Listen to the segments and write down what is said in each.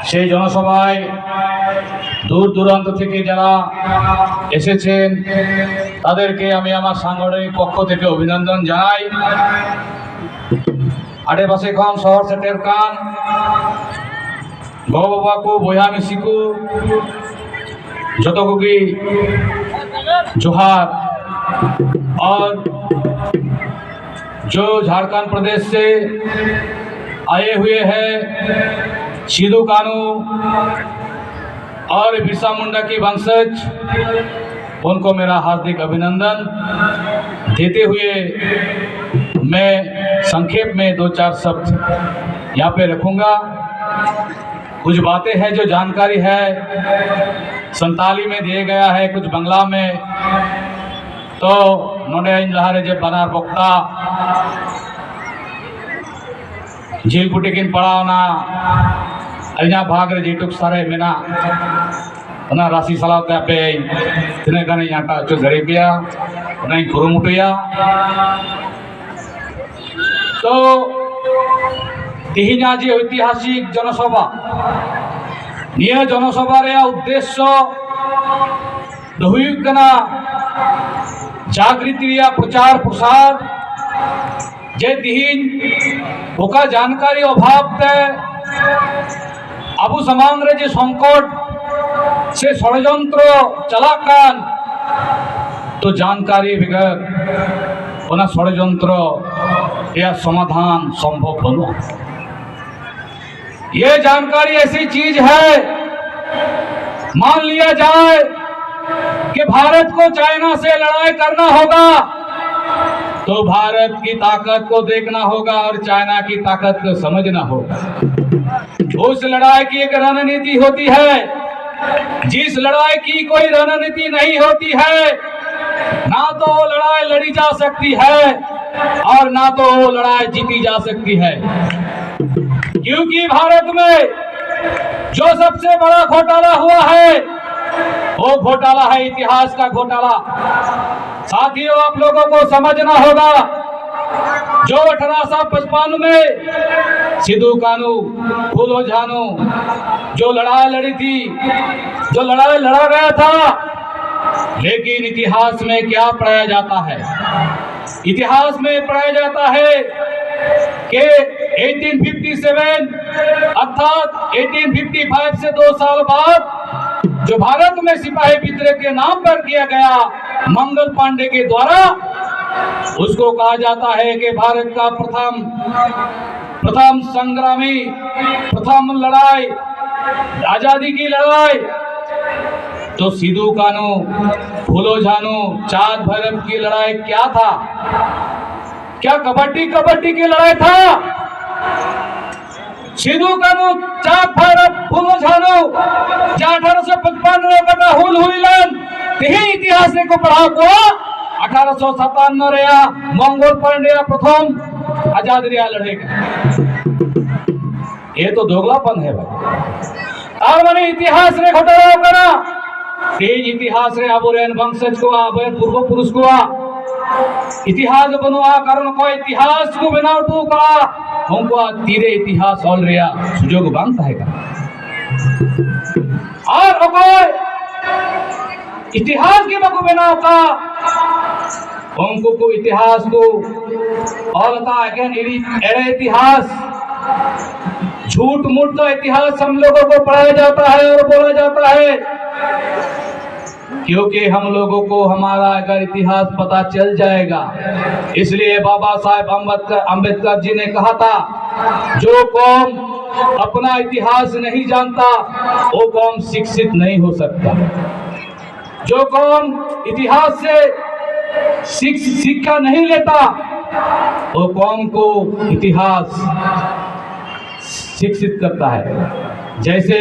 সেই জনসভায় দূর দূরান্ত থেকে যারা এসেছেন তাদেরকে আমি আমার সাংগঠনিক পক্ষ থেকে অভিনন্দন জানাই। আডেপাশে খন শহর সেটের কান गौ बाबा को बोया मिसी को जतो की जोहार। और जो झारखंड प्रदेश से आए हुए हैं सिद्धू कानू और बिरसा मुंडा की वंशज, उनको मेरा हार्दिक अभिनंदन देते हुए मैं संक्षेप में 2-4 शब्द यहाँ पे रखूँगा। कुछ बातें हैं जो जानकारी है संताली में दिए गया है, कुछ बंगला में। तो नोडे लहारे जे बनार बक्ता झील कुटिकिन पढ़ावना अलिया भाग रे जेटुक सारे मेना ओना राशि सलावते पे तिने गाने याटा चो घरे पिया ओना कुरुमुटुया। तो तिहिना जे ऐतिहासिक जनसभा निये जनसभा रे उद्देश्य दो हुयुग कना जागृति रिया प्रचार प्रसार जे तिहिन ओका जानकारी अभाव ते आबू समाज रे जे संकट से षड्यंत्र चलाकान तो जानकारी बगैर ओना षड्यंत्र या समाधान संभव बनो। ये जानकारी ऐसी चीज है, मान लिया जाए कि भारत को चाइना से लड़ाई करना होगा तो भारत की ताकत को देखना होगा और चाइना की ताकत को समझना होगा। उस लड़ाई की एक रणनीति होती है, जिस लड़ाई की कोई रणनीति नहीं होती है ना तो वो लड़ाई लड़ी जा सकती है और ना तो वो लड़ाई जीती जा सकती है। क्योंकि भारत में जो सबसे बड़ा घोटाला हुआ है वो घोटाला है इतिहास का घोटाला। साथियों, आप लोगों को समझना होगा, जो 1855 में सिद्धू कानू फूलो झानू जो लड़ाई लड़ी थी, जो लड़ाई लड़ा गया था, लेकिन इतिहास में क्या पढ़ाया जाता है? इतिहास में पढ़ाया जाता है कि 1857 अर्थात 1855 से 2 साल बाद जो भारत में सिपाही विद्रोह के नाम पर किया गया मंगल पांडे के द्वारा, उसको कहा जाता है कि भारत का प्रथम संग्रामी, प्रथम लड़ाई, आजादी की लड़ाई तो सिद्धू कानू फूलो झानू चाँद भैरव की लड़ाई क्या था? क्या कबड्डी की लड़ाई था? सिद्धू कानू चाँद भैरव फूलो झानू 1855 का हुल हुईलन तेही इतिहास को पढ़ा को 1857 रेया मंगल पांडे प्रथम आजाद रिया लड़ेगा। ये तो दोगलापन है भाई। और माने इतिहास रे घोटाला करा तेज इतिहास रे आबोरेन वंशज को आबोरेन पूर्व पुरुष को इतिहास बनवा कारण को इतिहास को बनावटू का हमको तीरे इतिहास ऑल रिया सुजोग बांग है और कोई इतिहास के बको बनाव का हमको को इतिहास को और का अगेन एरे इतिहास झूठ मूठ का इतिहास हम लोगों को पढ़ाया जाता है और बोला जाता है, क्योंकि हम लोगों को हमारा अगर इतिहास पता चल जाएगा। इसलिए बाबा साहेब अम्बेडकर जी ने कहा था, जो कौम अपना इतिहास नहीं जानता वो कौम शिक्षित नहीं हो सकता। जो कौम इतिहास से शिक्षा नहीं लेता वो कौम को इतिहास शिक्षित करता है। जैसे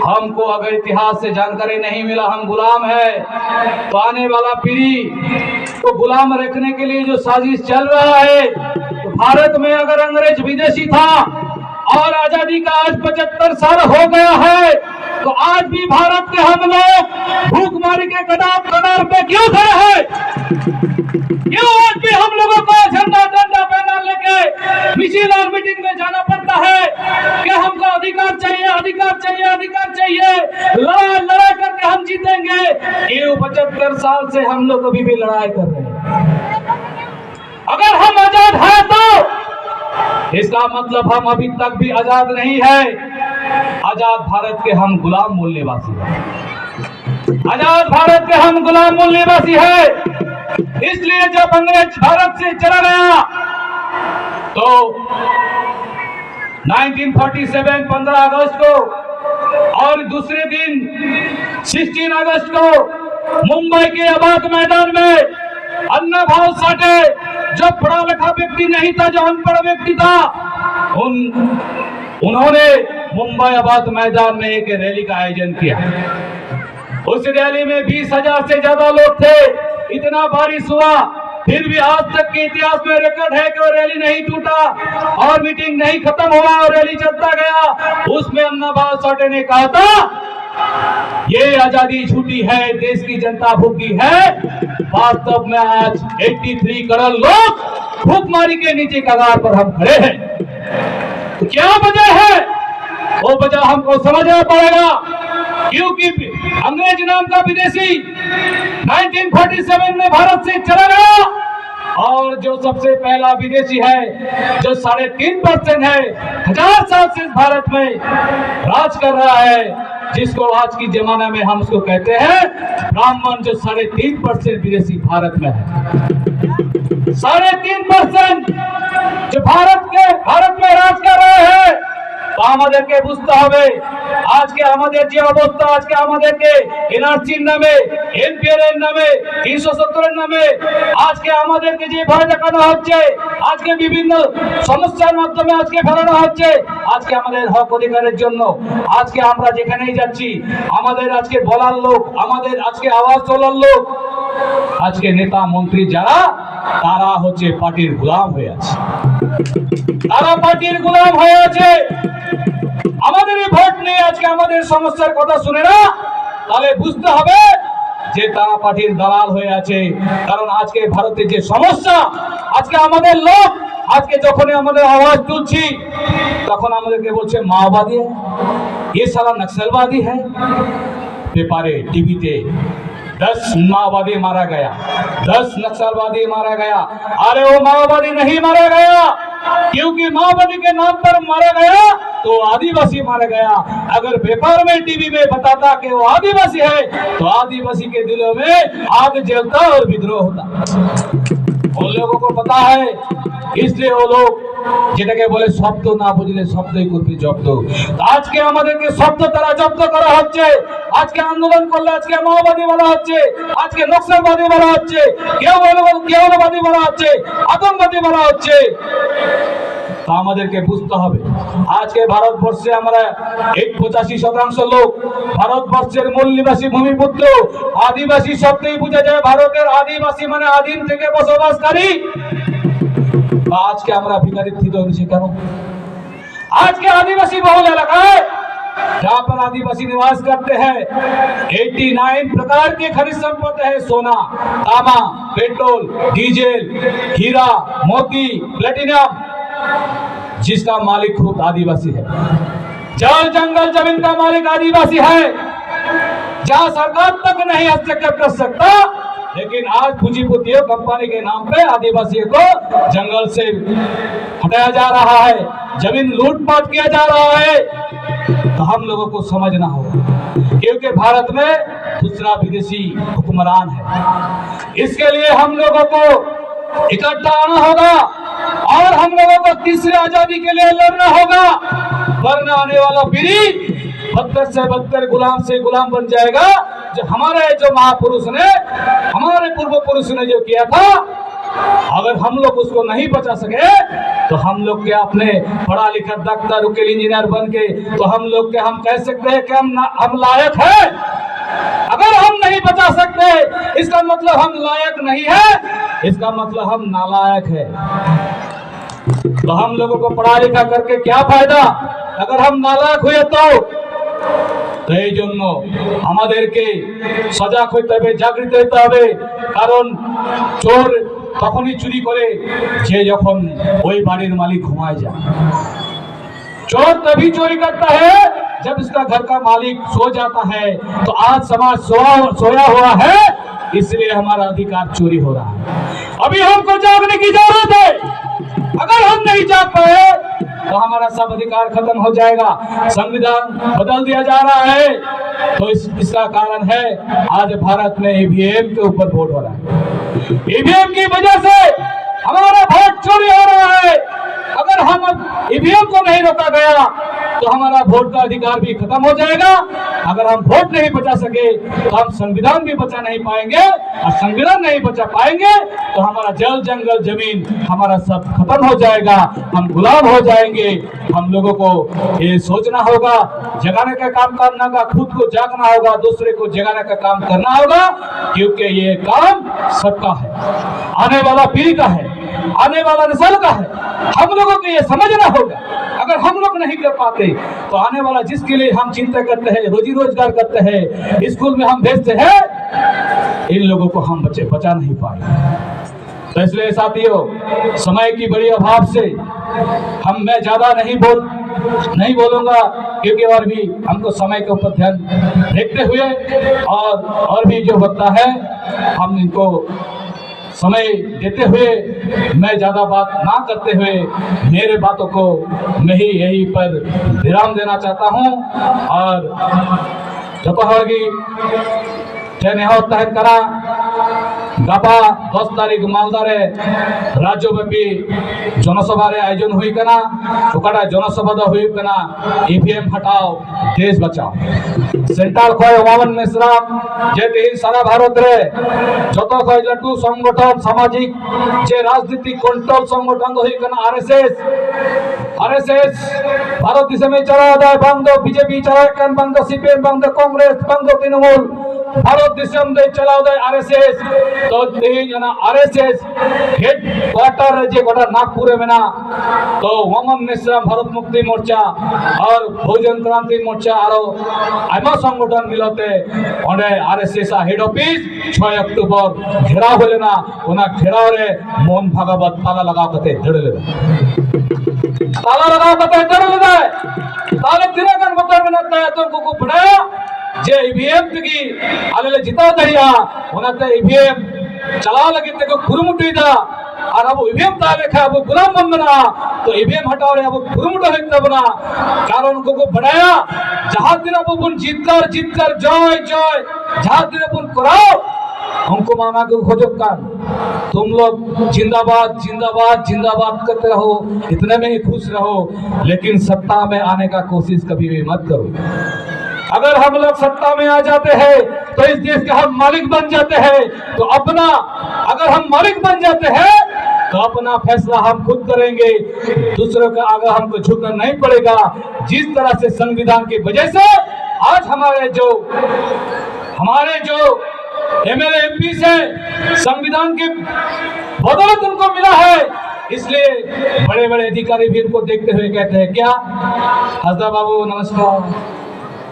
हमको अगर इतिहास से जानकारी नहीं मिला, हम गुलाम है, तो आने वाला पीढ़ी को गुलाम रखने के लिए जो साजिश चल रहा है, तो भारत में अगर अंग्रेज विदेशी था और आजादी का आज 75 साल हो गया है, तो आज भी भारत के हम लोग भूखमरी के कगार पे क्यों खड़े हैं? क्यों आज भी हम लोगों को झंडा डंडा पहना लेके मिছিল और मीटिंग में जाना पड़ता है कि हमको अधिकार चाहिए, अधिकार चाहिए, अधिकार चाहिए, लड़ाई लड़ाई करके हम जीतेंगे। ये 75 साल से हम लोग अभी भी लड़ाई कर रहे हैं। अगर हम आजाद हैं तो इसका मतलब हम अभी तक भी आजाद नहीं है। आजाद भारत के हम गुलाम मूल निवासी हैं। आजाद भारत के हम गुलाम मूल निवासी है। इसलिए जब अंग्रेज भारत से चला गया तो 1947 15 अगस्त को और दूसरे दिन 16 अगस्त को मुंबई के आबाद मैदान में अन्ना भाऊ साठे, जो पढ़ा लिखा व्यक्ति नहीं था, जो अनपढ़ व्यक्ति था, उन्होंने मुंबई आबाद मैदान में एक रैली का आयोजन किया। उस रैली में 20,000 से ज्यादा लोग थे। इतना बारिश हुआ, फिर भी आज तक के इतिहास में रिकॉर्ड है कि वो रैली नहीं टूटा और मीटिंग नहीं खत्म हुआ और रैली चलता गया। उसमें अन्ना भाऊ साठे ने कहा था ये आजादी झूठी है, देश की जनता भूखी है। वास्तव में आज 83 करोड़ लोग भूखमरी के नीचे कगार पर हम खड़े हैं। तो क्या वजह है? वो वजह हमको समझना पड़ेगा, क्योंकि अंग्रेज नाम का विदेशी 1947 में भारत से चला गया और जो सबसे पहला विदेशी है जो 3.5% है, 1000 साल से भारत में राज कर रहा है, जिसको आज की जमाना में हम उसको कहते हैं ब्राह्मण, जो 3.5% विदेशी भारत में है। 3.5% जो भारत में राज कर रहे हैं। तो আমাদেরকে বুঝতে হবে আজকে আমাদের যে অবস্থা, আজকে আমাদেরকে এনআরসির নামে, এনপিআর এর নামে, 370 এর নামে আজকে আমাদেরকে যে ভয় দেখানো হচ্ছে, আজকে বিভিন্ন সমস্যার মাধ্যমে আজকে ফেরানো হচ্ছে। আজকে আমাদের হক অধিকারের জন্য আজকে আমরা যেখানেই যাচ্ছি আমাদের আজকে বলার লোক, আমাদের আজকে আওয়াজ তোলার লোক, আজকে নেতা মন্ত্রী যারা, তারা হচ্ছে পার্টির গোলাম হয়ে আছে। তারা পার্টির গোলাম হয়ে আছে। আমাদের এই ভোট নিয়ে আজকে আমাদের সমস্যার কথা শুনে না, তাহলে বুঝতে হবে যে তারা পার্টির দালাল হয়ে আছে। কারণ আজকে ভারতের যে সমস্যা, আজকে আমাদের লোক আজকে যখনই আমাদের আওয়াজ তুলছি তখন আমাদেরকে বলছে মাওবাদী, ये साला नक्सलवादी है। पेपारे, टीवीते 10 माओवादी मारा गया, 10 नक्सलवादी मारा गया। अरे वो माओवादी नहीं मारा गया, क्योंकि माओवादी के नाम पर मारा गया तो आदिवासी मारा गया। अगर पेपर में, टीवी में बताता कि वो आदिवासी है तो आदिवासी के दिलों में आग जलता और विद्रोह होता। उन लोगों को पता है, इसलिए वो लोग যেটাকে বলে শব্দ না বুঝলে শব্দই করবে জব্দ। আজকে আমাদেরকে শব্দ দ্বারা জব্দ করা হচ্ছে। আজকে আন্দোলন করলে আজকে মাওবাদী বলা হচ্ছে, আজকে নকশালবাদী বলা হচ্ছে, কেউবাদী বলা হচ্ছে, আতঙ্কবাদী বলা হচ্ছে। তা আমাদেরকে বুঝতে হবে আজকে ভারতবর্ষে আমরা 85% লোক ভারতবর্ষের মূল নিবাসী ভূমিপুত্র। আদিবাসী শব্দেই বোঝা যায় ভারতের আদিবাসী মানে আদিম থেকে বসবাসকারী। आज के हमारा भिखारित्व नीचे करो। आज के आदिवासी बहुल इलाकाएं जहाँ पर आदिवासी निवास करते हैं 89 प्रकार के खनिज संपत्ति है, सोना, तांबा, पेट्रोल, डीजल, हीरा, मोती, प्लेटिनम, जिसका मालिक खुद आदिवासी है। जल जंगल जमीन का मालिक आदिवासी है, जहाँ सरकार तक नहीं हस्तक्षेप कर सकता। लेकिन आज पूंजीपतियों कंपनी के नाम पे आदिवासियों को जंगल से हटाया जा रहा है, जमीन लूटपाट किया जा रहा है। तो हम लोगों को समझना होगा, क्योंकि भारत में दूसरा विदेशी हुक्मरान है। इसके लिए हम लोगों को इकट्ठा आना होगा और हम लोगों को तीसरी आजादी के लिए लड़ना होगा, वरना आने वाला पीढ़ी बदतर से बदतर, गुलाम से गुलाम बन जाएगा। जो हमारे जो महापुरुष ने, हमारे पूर्व पुरुष ने जो किया था, अगर हम लोग उसको नहीं बचा सके तो हम लोग के अपने पढ़ा लिखा डॉक्टर, वकील, इंजीनियर बन के तो हम लोग के हम कह सकते हैं कि हम लायक है। अगर हम नहीं बचा सकते इसका मतलब हम लायक नहीं है, इसका मतलब हम नालायक है। तो हम लोगों को पढ़ा लिखा करके क्या फायदा अगर हम नालायक हुए तो। এই জন্য আমাদেরকে সজাগ হতে হবে, জাগৃত হতে হবে। কারণ চোর তখনই চুরি করে যে যখন ওই বাড়ির মালিক ঘুমায় যায়। चोर तभी चोरी करता है जब इसका घर का मालिक सो जाता है। तो आज समाज सोया हुआ है, इसलिए हमारा अधिकार चोरी हो रहा है। अभी हमको जागने की जरूरत है। अगर हम नहीं जाग पाए तो हमारा सब अधिकार खत्म हो जाएगा। संविधान बदल दिया जा रहा है। तो इसका कारण है आज भारत में ईवीएम के ऊपर वोट हो रहा है। ईवीएम की वजह से हमारा वोट चोरी हो रहा है। अगर हम ईवीएम को नहीं रोका गया तो हमारा वोट का अधिकार भी खत्म हो जाएगा। अगर हम वोट नहीं बचा सके तो हम संविधान भी बचा नहीं पाएंगे, और संविधान नहीं बचा पाएंगे तो हमारा जल जंगल जमीन हमारा सब खत्म हो जाएगा। हम गुलाम हो जाएंगे। हम लोगों को ये सोचना होगा, जगाने का काम करना का, खुद को जागना होगा, दूसरे को जगाने का काम करना होगा, क्योंकि ये काम सबका है, आने वाला पीढ़ी का है, आने वाला नस्ल का है। हम लोगों को ये समझना होगा। अगर हम लोग नहीं कर पाते तो आने वाला जिसके लिए हम चिंता करते हैं, रोजी रोजगार करते हैं, स्कूल में हम भेजते हैं, इन लोगों को हम बचा नहीं पाएंगे। तो इसलिए साथियों, समय की बड़ी अभाव से मैं ज्यादा नहीं बोलूंगा, क्योंकि और भी हमको समय के ऊपर ध्यान देखते हुए और भी जो वक्ता है हम इनको समय देते हुए मैं ज्यादा बात ना करते हुए मेरे बातों को मैं ही यहीं पर विराम देना चाहता हूं। और तहत करा गापा 10 तारीख मालदारे राज्यव्यापी जनसभा आयोजन हुई कना। ओकड़ा जनसभा दो हुई कना ईवीएम हटाओ देश बचाओ। सेंट्रल खय वामन मिश्रा जे तीन सारा भारत रे जत खय लटू संगठन सामाजिक जे राजनीतिक कंट्रोल संगठन दो हुई कना आरएसएस भारत देश में चला दाय बंद बीजेपी चला कन बंद सीपीएम बंद कांग्रेस बंद तृणमूल भारत दिसम दे चलाओ दे आरएसएस। तो तीन जना आरएसएस हेड क्वार्टर जे गोटा नागपुर में ना। तो वामन मिश्रा भारत मुक्ति मोर्चा और बहुजन क्रांति मोर्चा और आयमा संगठन मिलते ओंडे आरएसएस हेड ऑफिस 6 अक्टूबर घेराव होले ना। ओना घेराव रे मोहन भागवत ताला लगा कते धड़ ले ताला लगा कते धड़ ले ताले तिना गन बता में ना तो को बढ़ाया जे ईवीएम की आले जिता दरिया ओनाते ईवीएम चला लगे को कुरुमुटिदा और अब ईवीएम ताले खा अब गुलाम बनना। तो ईवीएम हटाओ रे अब कुरुमुट होइते बना कारण को बढ़ाया जहां दिन अब जीत कर जय जहां दिन अपन कराओ हमको मामा को खोजो कर तुम लोग जिंदाबाद जिंदाबाद जिंदाबाद करते रहो, इतने में ही खुश रहो, लेकिन सत्ता में आने का कोशिश कभी भी मत करो। अगर हम लोग सत्ता में आ जाते हैं तो इस देश के हम मालिक बन जाते हैं। तो अगर हम मालिक बन जाते हैं तो अपना फैसला हम खुद करेंगे, दूसरों का आगे हमको झुकना नहीं पड़ेगा। जिस तरह से संविधान की वजह से आज हमारे जो एमएलए एमपी से संविधान की बदौलत उनको मिला है, इसलिए बड़े बड़े अधिकारी भी इनको देखते हुए कहते हैं क्या हसदा बाबू नमस्कार,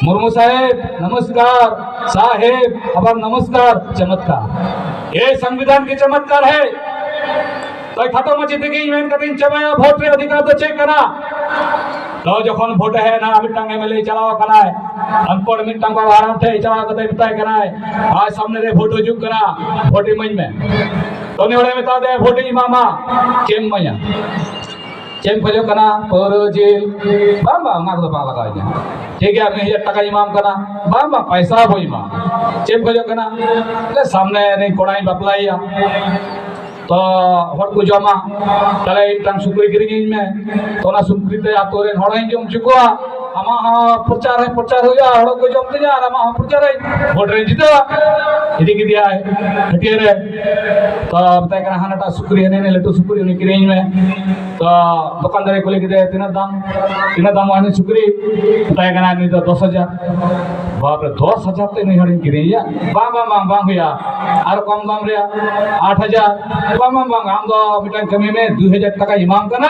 मुर्मू साहेब नमस्कार, साहेब अब नमस्कार। चमत्कार, ये संविधान के चमत्कार है। तो खातो मची थी इवेंट कटिंग चबाया वोट रे अधिकार तो चेक करा। तो जखन वोट है ना मिटांग एमएलए चलावा कना है अनपढ़ मिटांग को आराम थे चला कते बिताय कना है आज सामने रे वोट जुक करा वोट मन में तो नेड़े में ता दे वोट मामा चेम मया चेम खोजो कना पर जेल बाबा माग दो लगा दे ठीक है आपने 1000 टाका इमाम कना बाबा पैसा हो इमाम चेम खोजो कना ले सामने नहीं कोड़ाई बपलाइया तो हर को जमा तले टांग सुक्री गिरिंग में तो ना सुक्री ते आतोरे हड़ाई जम चुका आमा प्रचार हो जा हड़ को जमते जा आमा प्रचार है वोट रे जीता इदी की दिया है हटिए रे तो बताए कना हानाटा सुक्री है ने लटू सुक्री ने गिरिंग में तो दुकानदार को लेके दे तीन दाम आने सुक्री बताए कना नहीं तो 10,000 बाप रे 10,000 ते नहीं हड़िंग गिरिंग या बांग हुआ और कम दाम रे 8,000 बांग हम तो मिटांग कमी में 2,000 टाका इमाम कना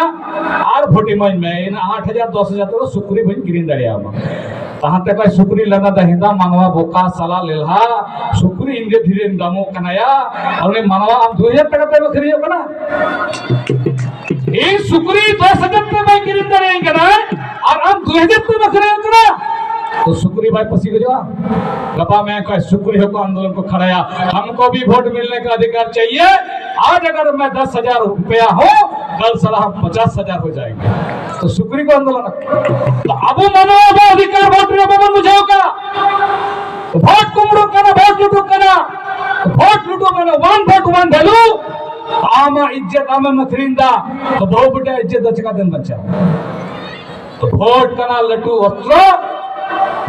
और 40 मन में 8,000 10,000 तो सुक्री बन गिरिंग दाड़िया तहां ते कोई सुकरी लना दहिदा मानवा बोका साला लेलहा सुकरी इंगे धीरे दामो कनाया और ने मानवा आम 2000 টাকা ते बकरी हो कना एक सुकरी 10,000 पे भाई किरिंद नहीं कना और हम 2000 पे बकरे हो कना तो सुकरी भाई पसी को जा गपा में कोई सुकरी हो को आंदोलन को खड़ाया हमको भी वोट मिलने का अधिकार चाहिए आज अगर मैं 10,000 रुपया हो कल साला हम 50,000 हो जाएंगे तो सुकरी को आंदोलन तो अब मानो अब अधिकार वोट रे बाबा मुझे का तो वोट कुमड़ो कना वोट लूटो कना तो वोट लूटो कना वन वोट वन वैल्यू आम इज्जत आम मथरिंदा तो बहुत बड़ा इज्जत दचका दिन बच्चा तो वोट कना लटू अस्त्र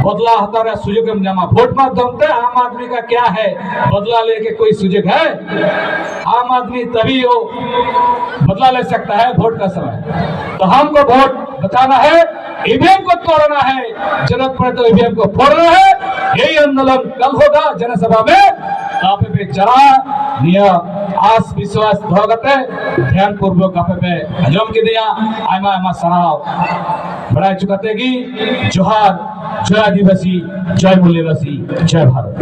बदला हतारा सुजोग में जमा वोट माध्यम से आम आदमी का क्या है बदला लेके कोई सुजोग है आम आदमी तभी वो बदला ले सकता है वोट का समय तो हमको वोट बचाना है ईवीएम को तोड़ना है जरूरत पड़े तो ईवीएम को फोड़ना है यही आंदोलन कल होगा जनसभा में आपे पे जरा निया आस विश्वास भगते ध्यान पूर्वक आपे पे हजम के दिया आयमा आयमा सराव बड़ा चुकातेगी जोहार जय आदिवासी जय मूल्यवासी जय भारत।